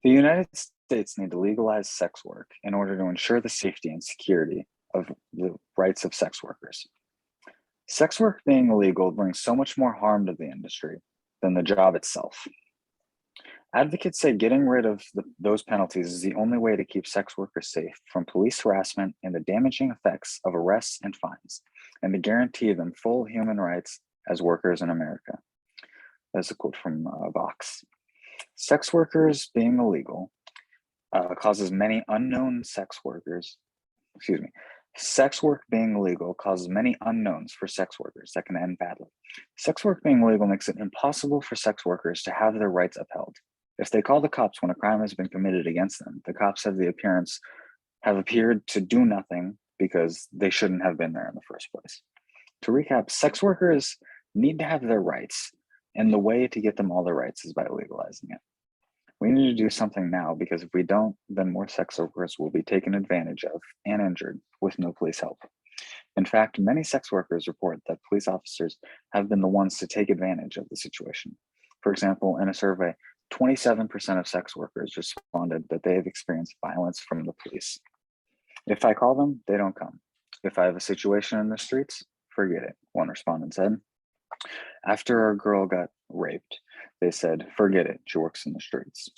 The United States need to legalize sex work in order to ensure the safety and security of the rights of sex workers. Sex work being illegal brings so much more harm to the industry than the job itself. Advocates say getting rid of those penalties is the only way to keep sex workers safe from police harassment and the damaging effects of arrests and fines, and to guarantee them full human rights as workers in America. That's a quote from Vox. Sex workers being illegal causes many unknown sex workers, excuse me, sex work being legal causes many unknowns for sex workers that can end badly. Sex work being legal makes it impossible for sex workers to have their rights upheld. If they call the cops when a crime has been committed against them, the cops have appeared to do nothing because they shouldn't have been there in the first place. To recap, sex workers need to have their rights, and the way to get them all their rights is by legalizing it. We need to do something now because if we don't, then more sex workers will be taken advantage of and injured with no police help. In fact, many sex workers report that police officers have been the ones to take advantage of the situation. For example, in a survey, 27% of sex workers responded that they have experienced violence from the police. If I call them, they don't come. If I have a situation in the streets, forget it, one respondent said. After a girl got raped, they said, forget it, she works in the streets.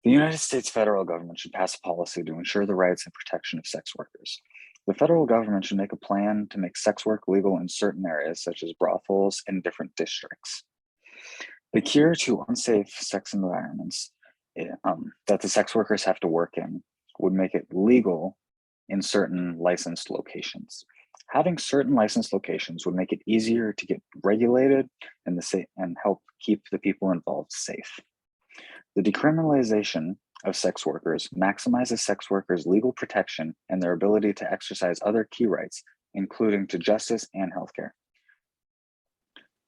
The United States federal government should pass a policy to ensure the rights and protection of sex workers. The federal government should make a plan to make sex work legal in certain areas, such as brothels in different districts. The cure to unsafe sex environments that the sex workers have to work in would make it legal in certain licensed locations. Having certain licensed locations would make it easier to get regulated and help keep the people involved safe. The decriminalization of sex workers maximizes sex workers' legal protection and their ability to exercise other key rights, including to justice and healthcare.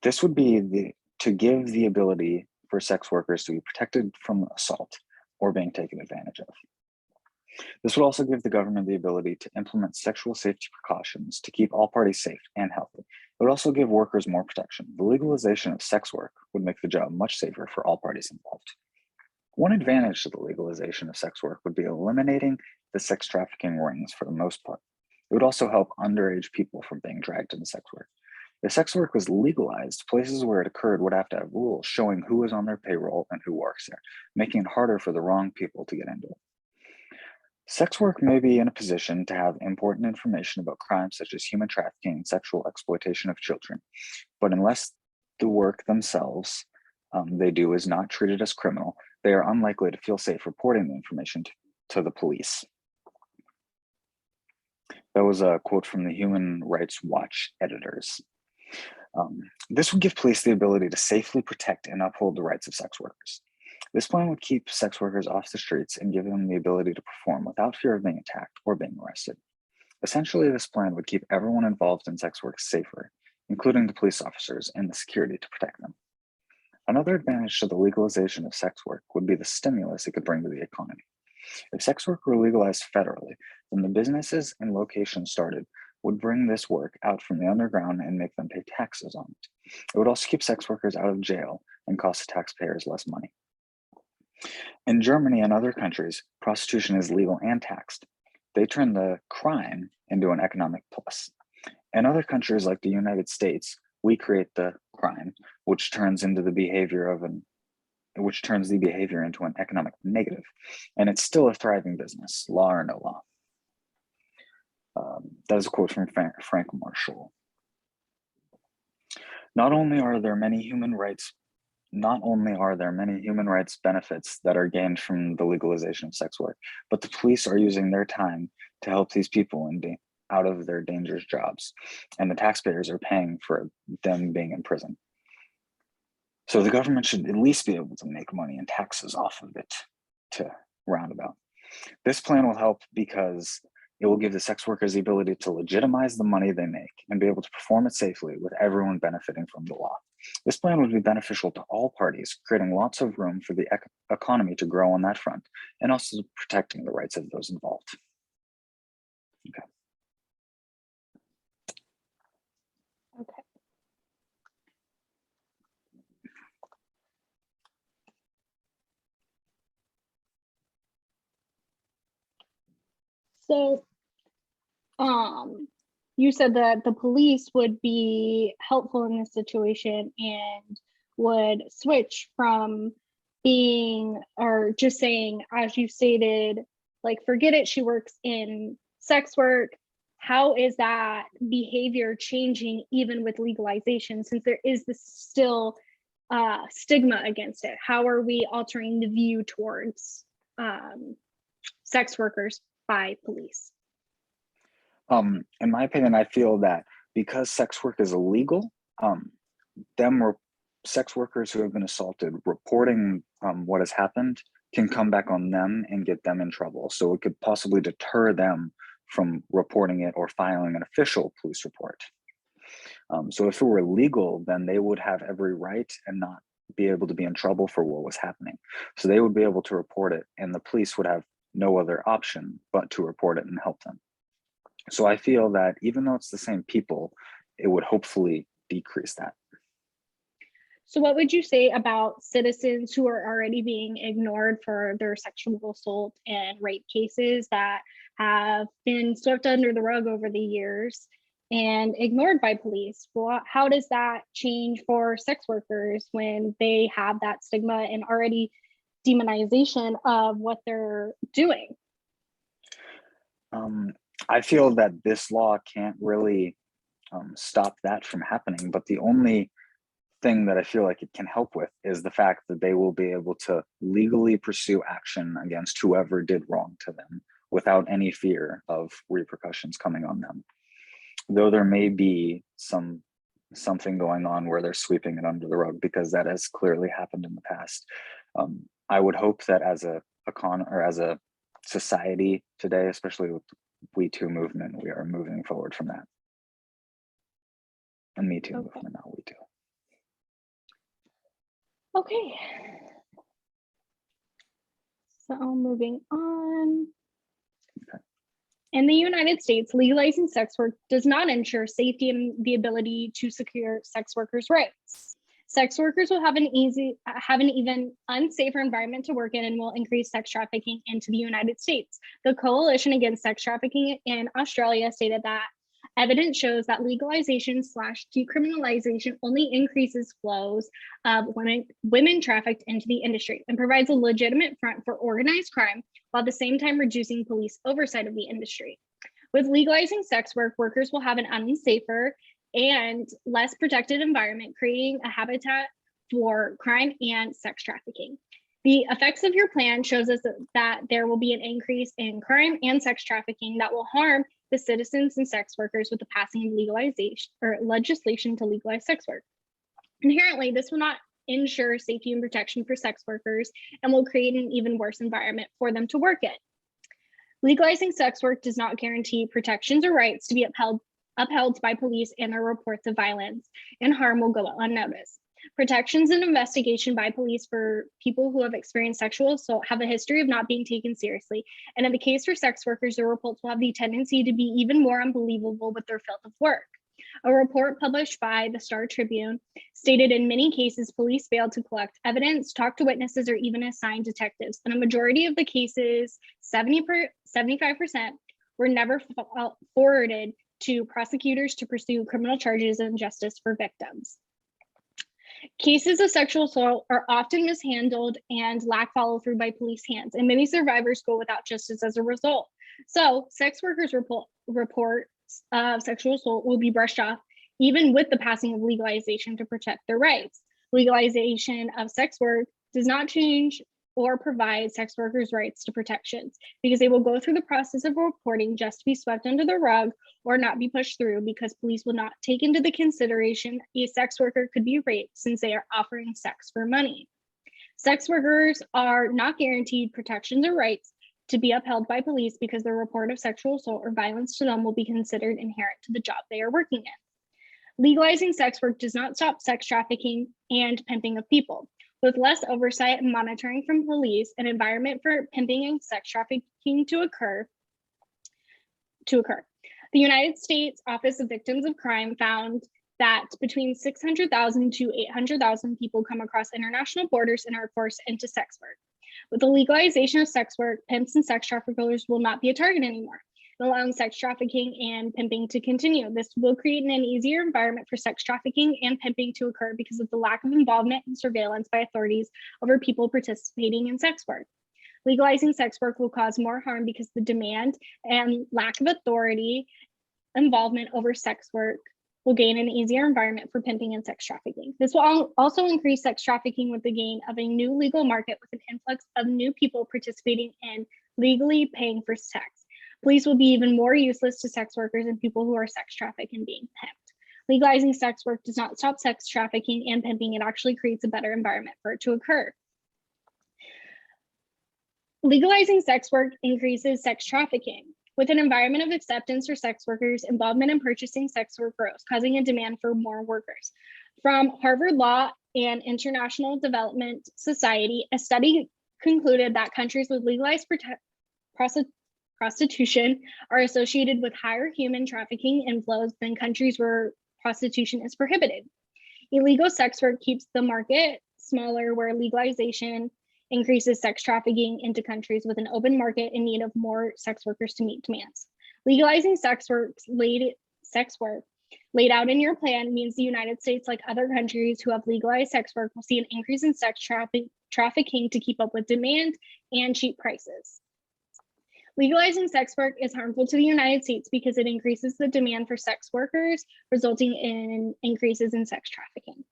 This would be to give the ability for sex workers to be protected from assault or being taken advantage of. This would also give the government the ability to implement sexual safety precautions to keep all parties safe and healthy. It would also give workers more protection. The legalization of sex work would make the job much safer for all parties involved. One advantage to the legalization of sex work would be eliminating the sex trafficking rings for the most part. It would also help underage people from being dragged into sex work. If sex work was legalized, places where it occurred would have to have rules showing who is on their payroll and who works there, making it harder for the wrong people to get into it. Sex work may be in a position to have important information about crimes such as human trafficking and sexual exploitation of children, but unless the work themselves they do is not treated as criminal, they are unlikely to feel safe reporting the information to the police. That was a quote from the Human Rights Watch editors. This would give police the ability to safely protect and uphold the rights of sex workers. This plan would keep sex workers off the streets and give them the ability to perform without fear of being attacked or being arrested. Essentially, this plan would keep everyone involved in sex work safer, including the police officers and the security to protect them. Another advantage to the legalization of sex work would be the stimulus it could bring to the economy. If sex work were legalized federally, then the businesses and locations started would bring this work out from the underground and make them pay taxes on it. It would also keep sex workers out of jail and cost the taxpayers less money. In Germany and other countries, prostitution is legal and taxed. They turn the crime into an economic plus. In other countries like the United States, we create the crime, which turns the behavior into an economic negative, and it's still a thriving business, law or no law. That is a quote from Frank Marshall. Not only are there many human rights benefits that are gained from the legalization of sex work, but the police are using their time to help these people out of their dangerous jobs, and the taxpayers are paying for them being in prison. So the government should at least be able to make money and taxes off of it to roundabout. This plan will help because it will give the sex workers the ability to legitimize the money they make and be able to perform it safely with everyone benefiting from the law. This plan would be beneficial to all parties, creating lots of room for the economy to grow on that front, and also protecting the rights of those involved. Okay. Okay. So, you said that the police would be helpful in this situation and would switch from being, or just saying, as you stated, like, forget it, she works in sex work. How is that behavior changing even with legalization, since there is this still stigma against it? How are we altering the view towards sex workers by police? In my opinion, I feel that because sex work is illegal, sex workers who have been assaulted reporting what has happened can come back on them and get them in trouble. So it could possibly deter them from reporting it or filing an official police report. So if it were legal, then they would have every right and not be able to be in trouble for what was happening. So they would be able to report it, and the police would have no other option but to report it and help them. So I feel that even though it's the same people, it would hopefully decrease that. So what would you say about citizens who are already being ignored for their sexual assault and rape cases that have been swept under the rug over the years and ignored by police? Well, how does that change for sex workers when they have that stigma and already demonization of what they're doing? I feel that this law can't really stop that from happening, but the only thing that I feel like it can help with is the fact that they will be able to legally pursue action against whoever did wrong to them without any fear of repercussions coming on them. Though there may be something going on where they're sweeping it under the rug, because that has clearly happened in the past. I would hope that as a society today, especially with the We Too movement, we are moving forward from that. And Me Too movement, not We Too. Okay. So moving on. Okay. In the United States, legalizing sex work does not ensure safety and the ability to secure sex workers' rights. Sex workers will have an even unsafer environment to work in and will increase sex trafficking into the United States. The Coalition Against Sex Trafficking in Australia stated that evidence shows that legalization/decriminalization only increases flows of women trafficked into the industry and provides a legitimate front for organized crime, while at the same time reducing police oversight of the industry. With legalizing sex work, workers will have an unsafer and less protected environment, creating a habitat for crime and sex trafficking. The effects of your plan shows us that there will be an increase in crime and sex trafficking that will harm the citizens and sex workers with the passing of legalization or legislation to legalize sex work. Inherently, this will not ensure safety and protection for sex workers and will create an even worse environment for them to work in. Legalizing sex work does not guarantee protections or rights to be upheld by police, and their reports of violence and harm will go unnoticed. Protections and investigation by police for people who have experienced sexual assault have a history of not being taken seriously. And in the case for sex workers, the reports will have the tendency to be even more unbelievable with their field of work. A report published by the Star Tribune stated in many cases, police failed to collect evidence, talk to witnesses, or even assign detectives. In a majority of the cases, 75% were never forwarded to prosecutors to pursue criminal charges and justice for victims. Cases of sexual assault are often mishandled and lack follow through by police hands, and many survivors go without justice as a result. So sex workers reports of sexual assault will be brushed off, even with the passing of legalization to protect their rights. Legalization of sex work does not change or provide sex workers' rights to protections, because they will go through the process of reporting just to be swept under the rug or not be pushed through, because police will not take into the consideration a sex worker could be raped since they are offering sex for money. Sex workers are not guaranteed protections or rights to be upheld by police because the report of sexual assault or violence to them will be considered inherent to the job they are working in. Legalizing sex work does not stop sex trafficking and pimping of people. With less oversight and monitoring from police, an environment for pimping and sex trafficking to occur. The United States Office of Victims of Crime found that between 600,000 to 800,000 people come across international borders and are forced into sex work. With the legalization of sex work, pimps and sex traffickers will not be a target anymore. allowing sex trafficking and pimping to continue. This will create an easier environment for sex trafficking and pimping to occur because of the lack of involvement and surveillance by authorities over people participating in sex work. Legalizing sex work will cause more harm because the demand and lack of authority involvement over sex work will gain an easier environment for pimping and sex trafficking. This will also increase sex trafficking with the gain of a new legal market with an influx of new people participating in legally paying for sex. Police will be even more useless to sex workers and people who are sex trafficked and being pimped. Legalizing sex work does not stop sex trafficking and pimping. It actually creates a better environment for it to occur. Legalizing sex work increases sex trafficking. With an environment of acceptance for sex workers, involvement in purchasing sex work grows, causing a demand for more workers. From Harvard Law and International Development Society, a study concluded that countries with legalized prostitution are associated with higher human trafficking inflows than countries where prostitution is prohibited. Illegal sex work keeps the market smaller, where legalization increases sex trafficking into countries with an open market in need of more sex workers to meet demands. Legalizing sex work laid out in your plan means the United States, like other countries who have legalized sex work, will see an increase in sex trafficking to keep up with demand and cheap prices. Legalizing sex work is harmful to the United States because it increases the demand for sex workers, resulting in increases in sex trafficking.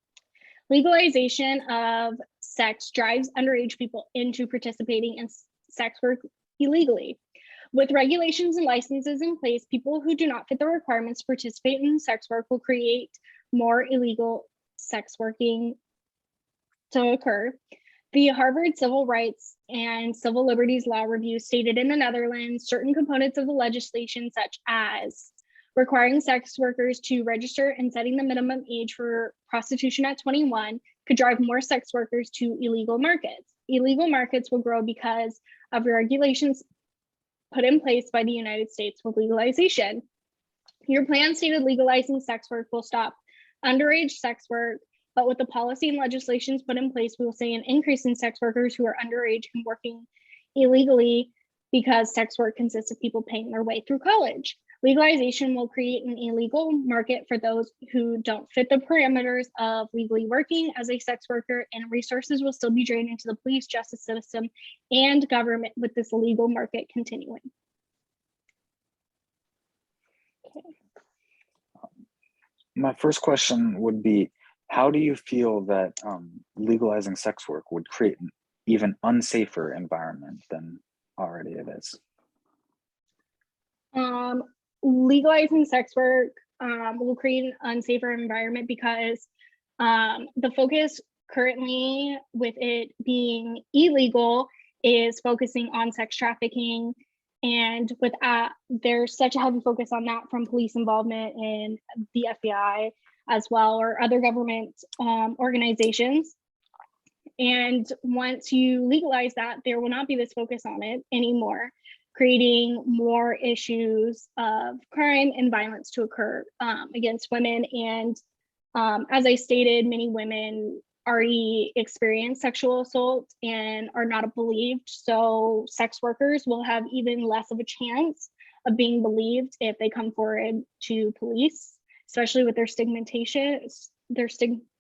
Legalization of sex drives underage people into participating in sex work illegally. With regulations and licenses in place, people who do not fit the requirements to participate in sex work will create more illegal sex working to occur. The Harvard Civil Rights and Civil Liberties Law Review stated in the Netherlands, certain components of the legislation, such as requiring sex workers to register and setting the minimum age for prostitution at 21, could drive more sex workers to illegal markets. Illegal markets will grow because of regulations put in place by the United States with legalization. Your plan stated legalizing sex work will stop underage sex work, but with the policy and legislations put in place, we will see an increase in sex workers who are underage and working illegally because sex work consists of people paying their way through college. Legalization will create an illegal market for those who don't fit the parameters of legally working as a sex worker, and resources will still be drained into the police, justice system, and government with this illegal market continuing. Okay. My first question would be, how do you feel that legalizing sex work would create an even unsafer environment than already it is? Legalizing sex work will create an unsafer environment because the focus currently, with it being illegal, is focusing on sex trafficking. And with there's such a heavy focus on that from police involvement in the FBI as well, or other government organizations. And once you legalize that, there will not be this focus on it anymore, creating more issues of crime and violence to occur against women. And as I stated, many women already experience sexual assault and are not believed. So sex workers will have even less of a chance of being believed if they come forward to police, especially with their stigmatization, their stigma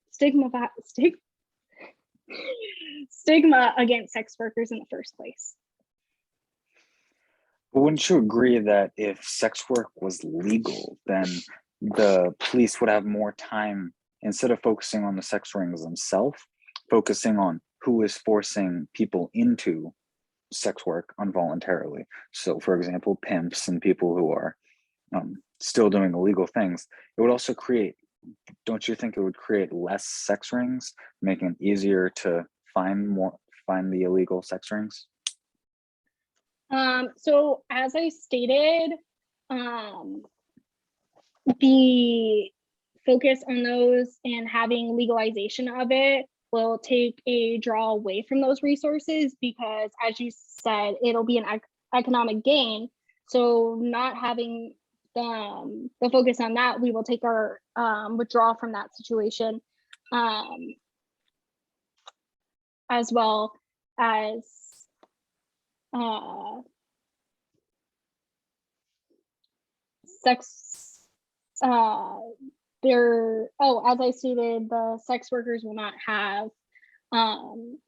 against sex workers in the first place. But wouldn't you agree that if sex work was legal, then the police would have more time, instead of focusing on the sex rings themselves, focusing on who is forcing people into sex work involuntarily? So, for example, pimps and people who are still doing illegal things. It would also create, don't you think it would create less sex rings, making it easier to find the illegal sex rings? So as I stated, the focus on those and having legalization of it will take a draw away from those resources, because as you said, it'll be an economic gain. So not having the focus on that, we will take our withdrawal from that situation, as well as sex, as I stated, the sex workers will not have,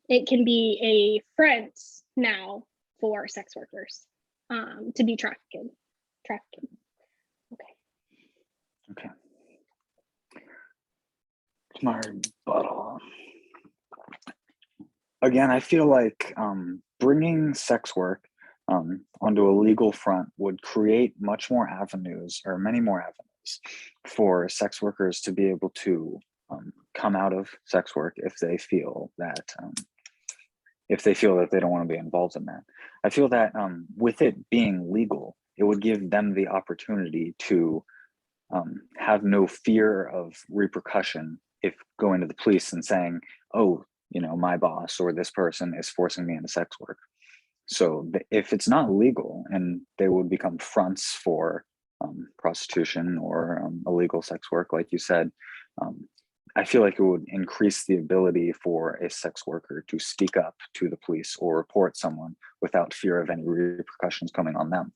it can be a front now for sex workers to be trafficking. Okay. My rebuttal. Again, I feel like bringing sex work onto a legal front would create much more avenues, or many more avenues, for sex workers to be able to come out of sex work if they feel that they don't want to be involved in that. I feel that with it being legal, it would give them the opportunity to have no fear of repercussion if going to the police and saying, oh, my boss or this person is forcing me into sex work. So if it's not legal and they would become fronts for prostitution or illegal sex work, like you said, I feel like it would increase the ability for a sex worker to speak up to the police or report someone without fear of any repercussions coming on them.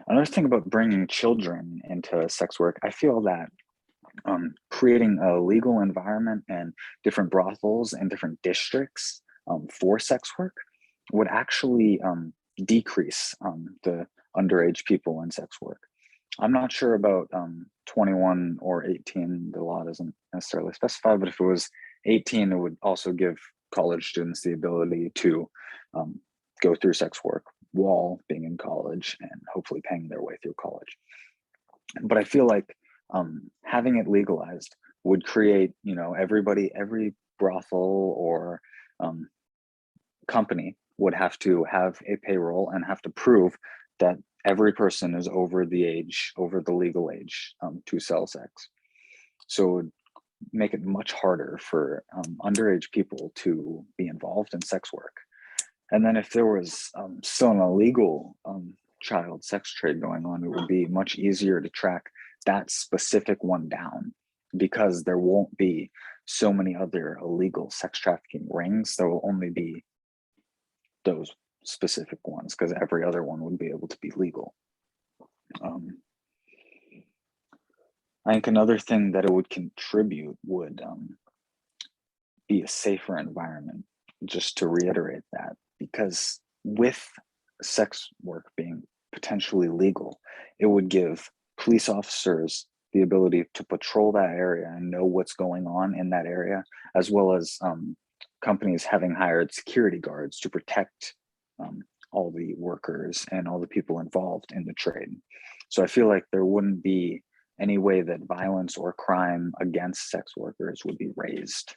Another thing about bringing children into sex work, I feel that creating a legal environment and different brothels and different districts for sex work would actually decrease the underage people in sex work. I'm not sure about 21 or 18. The law doesn't necessarily specify, but if it was 18, it would also give college students the ability to go through sex work while being in college and hopefully paying their way through college. But I feel like having it legalized would create, every brothel or company would have to have a payroll and have to prove that every person is over the legal age to sell sex. So it would make it much harder for underage people to be involved in sex work. And then if there was still an illegal child sex trade going on, it would be much easier to track that specific one down, because there won't be so many other illegal sex trafficking rings. There will only be those specific ones, because every other one would be able to be legal. I think another thing that it would contribute would be a safer environment, just to reiterate that, because with sex work being potentially legal, it would give police officers the ability to patrol that area and know what's going on in that area, as well as companies having hired security guards to protect all the workers and all the people involved in the trade. So I feel like there wouldn't be any way that violence or crime against sex workers would be raised.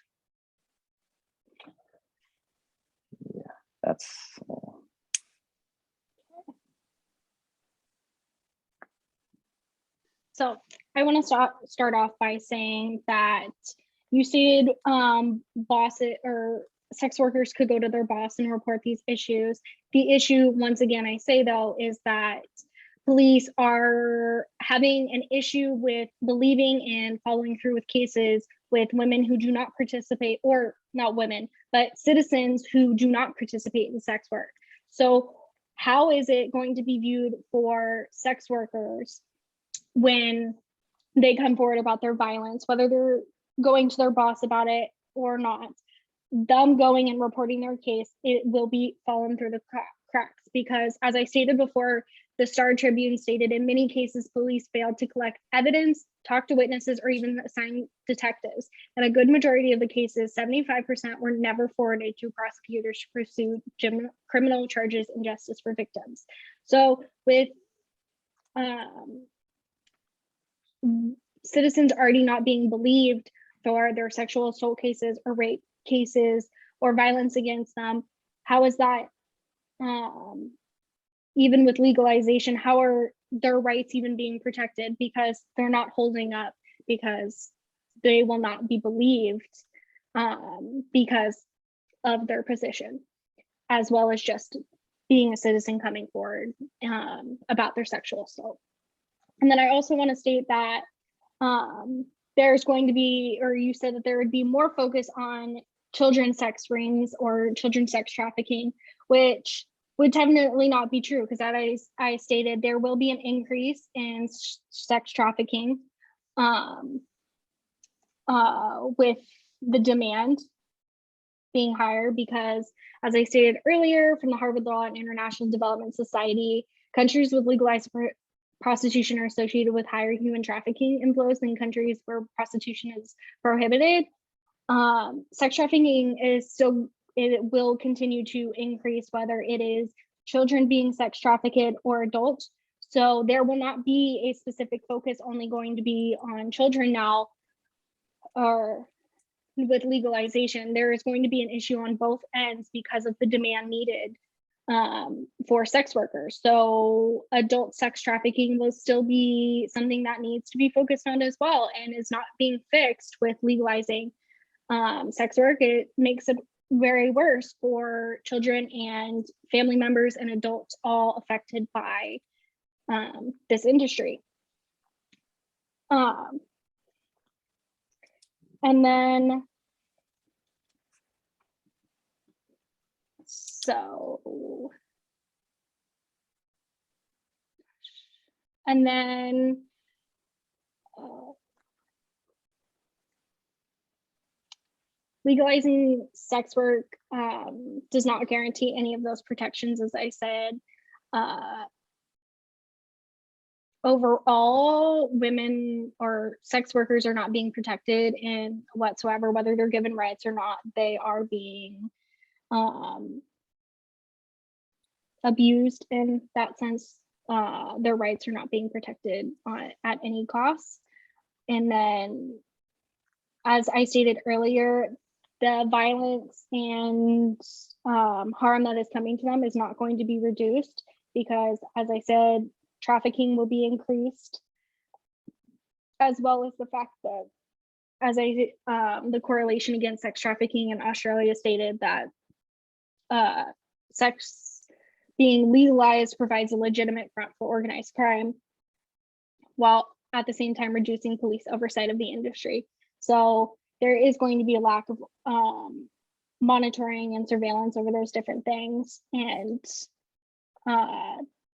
Yeah, that's all. So I want to start off by saying that you stated bosses or sex workers could go to their boss and report these issues. The issue, once again, I say though, is that police are having an issue with believing and following through with cases with women who do not participate, or not women, but citizens who do not participate in sex work. So how is it going to be viewed for sex workers when they come forward about their violence, whether they're going to their boss about it or not? Them going and reporting their case, it will be fallen through the cracks, because as I stated before, the Star Tribune stated in many cases, police failed to collect evidence, talk to witnesses, or even assign detectives. And a good majority of the cases, 75%, were never forwarded to prosecutors to pursue criminal charges and justice for victims. So with citizens already not being believed for their sexual assault cases or rape cases or violence against them, how is that, even with legalization, how are their rights even being protected? Because they're not holding up, because they will not be believed because of their position, as well as just being a citizen coming forward about their sexual assault. And then I also want to state that there's going to be, or you said that there would be more focus on children's sex rings or children's sex trafficking, which would definitely not be true, because as I stated, there will be an increase in sex trafficking with the demand being higher, because as I stated earlier, from the Harvard Law and International Development Society, countries with legalized prostitution are associated with higher human trafficking inflows than countries where prostitution is prohibited. Sex trafficking is still, it will continue to increase, whether it is children being sex trafficked or adults. So there will not be a specific focus only going to be on children now, or with legalization. There is going to be an issue on both ends because of the demand needed for sex workers. So adult sex trafficking will still be something that needs to be focused on as well, and is not being fixed with legalizing sex work. It makes it very worse for children and family members and adults all affected by this industry. And then, so, and then, legalizing sex work does not guarantee any of those protections, as I said. Overall, women or sex workers are not being protected in whatsoever, whether they're given rights or not. They are being abused in that sense. Their rights are not being protected at any cost. And then, as I stated earlier, the violence and harm that is coming to them is not going to be reduced, because, as I said, trafficking will be increased, as well as the fact that, as the correlation against sex trafficking in Australia stated that sex being legalized provides a legitimate front for organized crime, while at the same time reducing police oversight of the industry. So there is going to be a lack of monitoring and surveillance over those different things, and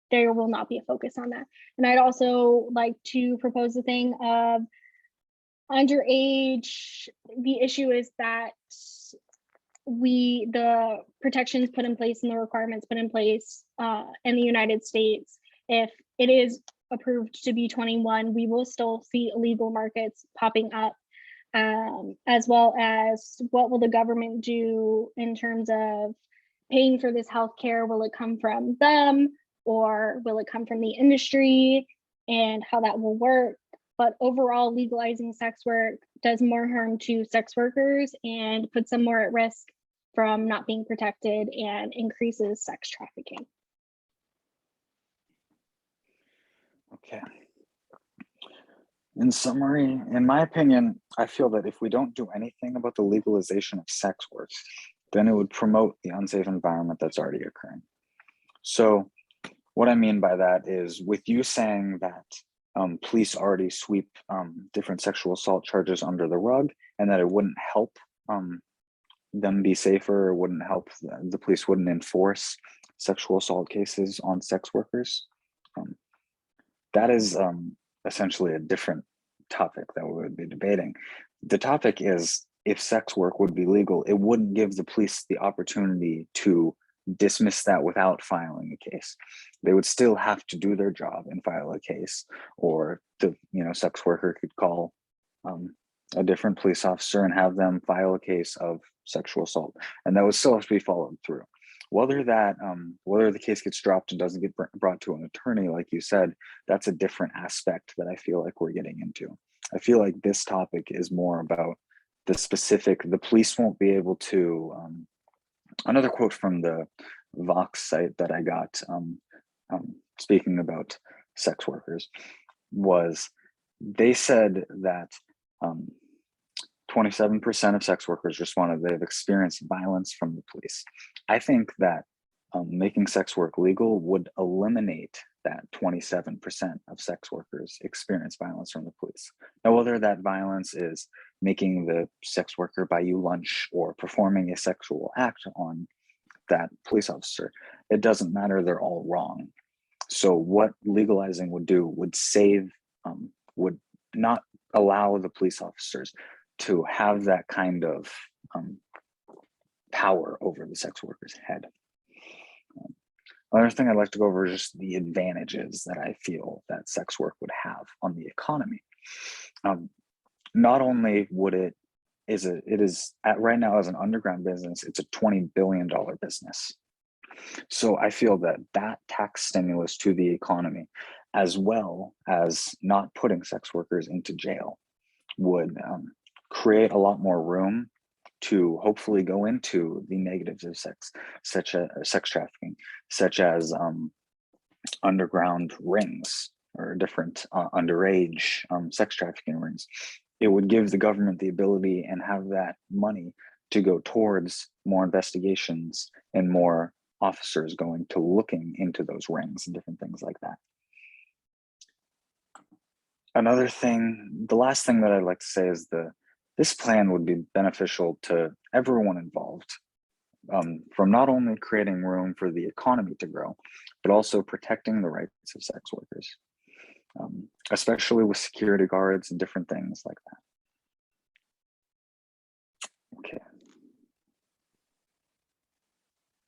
there will not be a focus on that. And I'd also like to propose the thing of underage. The issue is that the protections put in place and the requirements put in place in the United States, if it is approved to be 21, we will still see illegal markets popping up, as well as what will the government do in terms of paying for this healthcare? Will it come from them, or will it come from the industry, and how that will work? But overall, legalizing sex work does more harm to sex workers and puts them more at risk from not being protected, and increases sex trafficking. Okay. In summary, in my opinion, I feel that if we don't do anything about the legalization of sex work, then it would promote the unsafe environment that's already occurring. So what I mean by that is, with you saying that police already sweep different sexual assault charges under the rug, and that it wouldn't help them be safer, or wouldn't help, the police wouldn't enforce sexual assault cases on sex workers. That is essentially a different topic that we would be debating. The topic is, if sex work would be legal, it wouldn't give the police the opportunity to dismiss that without filing a case. They would still have to do their job and file a case, or the sex worker could call a different police officer and have them file a case of sexual assault, and that would still have to be followed through. Whether the case gets dropped and doesn't get brought to an attorney, like you said, that's a different aspect that I feel like we're getting into. I feel like this topic is more about the police won't be able to, another quote from the Vox site that I got, speaking about sex workers, was, they said that 27% of sex workers responded they've experienced violence from the police. I think that making sex work legal would eliminate that 27% of sex workers experience violence from the police. Now, whether that violence is making the sex worker buy you lunch or performing a sexual act on that police officer. It doesn't matter, they're all wrong. So what legalizing would do would would not allow the police officers to have that kind of power over the sex worker's head. Another thing I'd like to go over is just the advantages that I feel that sex work would have on the economy. Not only would it is at right now as an underground business, it's a $20 billion business. So I feel that that tax stimulus to the economy, as well as not putting sex workers into jail, would create a lot more room to hopefully go into the negatives of sex, such as sex trafficking, such as underground rings or different underage sex trafficking rings. It would give the government the ability and have that money to go towards more investigations and more officers going to looking into those rings and different things like that. Another thing, the last thing that I'd like to say is this plan would be beneficial to everyone involved, from not only creating room for the economy to grow, but also protecting the rights of sex workers, especially with security guards and different things like that.